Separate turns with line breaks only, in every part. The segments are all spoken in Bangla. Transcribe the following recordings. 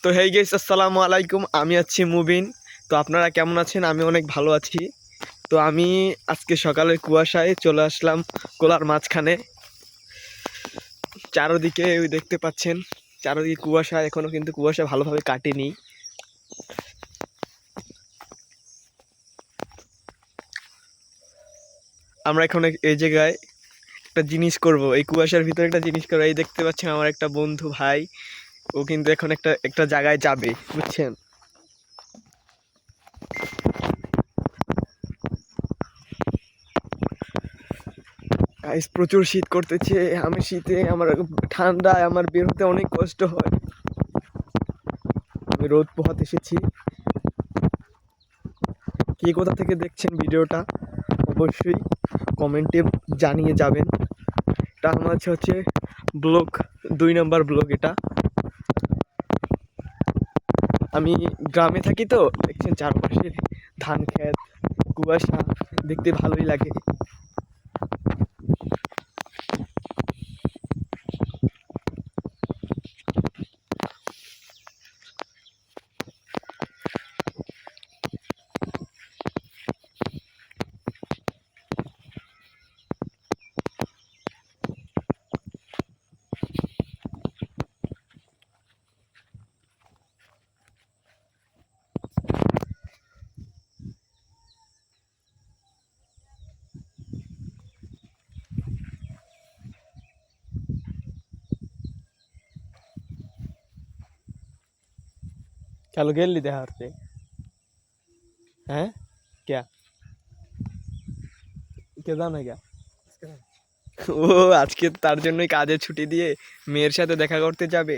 তো হেই গাইস, আসসালামু আলাইকুম। আমি আছি মুবিন। তো আপনারা কেমন আছেন? আমি অনেক ভালো আছি। তো আমি আজকে সকালের কুয়াশায় চলে আসলাম কোলার মাঝখানে। চারদিকে ওই দেখতে পাচ্ছেন, চারদিকে কুয়াশা। এখনো কিন্তু কুয়াশা ভালোভাবে কাটেনি। আমরা এখন এই জায়গায় একটা জিনিস করব, এই কুয়াশার ভিতরে একটা জিনিস করবো। এই দেখতে পাচ্ছেন আমার একটা বন্ধু ভাই, ও কিন্তু এখন একটা একটা জায়গায় যাবে, বুঝছেন? গাইস, প্রচুর শীত করতেছে। আমি শীতে আমার ঠান্ডায় আমার বের হতে অনেক কষ্ট হয়। আমি রোদ পোহাতে এসেছি। কে কোথা থেকে দেখছেন ভিডিওটা অবশ্যই কমেন্টে জানিয়ে যাবেন। এটা আমার হচ্ছে ব্লগ 2 নম্বর ব্লগ। এটা আমি গ্রামে থাকি, তো দেখছেন চারপাশে ধান ক্ষেত, কুয়াশা, দেখতে ভালোই লাগে। चलो गेल ली देहार से। हैं क्या क्या जाना है क्या? ও আজকে তার জন্যই কাজে ছুটি দিয়ে মেয়ের সাথে দেখা করতে যাবে।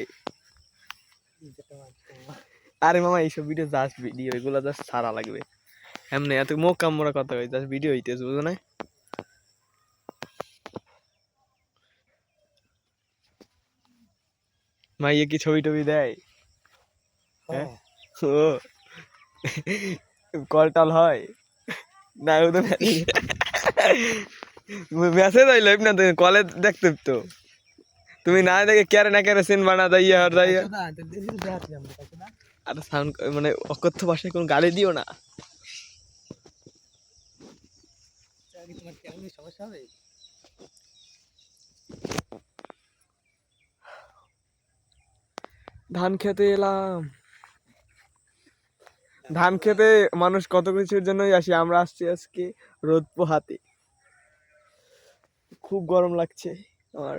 আরে মামা, এইসব ভিডিও জাস্ট ভিডিও, এগুলো জাস্ট সারা লাগবে। এমনি এত মুখ কামড়া কথা হয়, জাস্ট ভিডিও হইতেছে, বুঝো না? মাইয়ে কি ছবি টবি দেয়? হ্যাঁ, ও কল টল হয় না? ও তো মেসেজ হইলো না, কলে দেখতে তো। তুমি না দেখে ক্যারে না ক্যারে সিন বানা দাইয়া আর দাইয়া। আর সাউন্ড মানে অকথ্য ভাষায় কোনো গালি দিও না। ধান খেতে এলাম। ধান খেতে মানুষ কত কিছুর জন্যই আসে, আমরা আসছি আজকে রোদ পোহাতে। খুব গরম লাগছে আমার।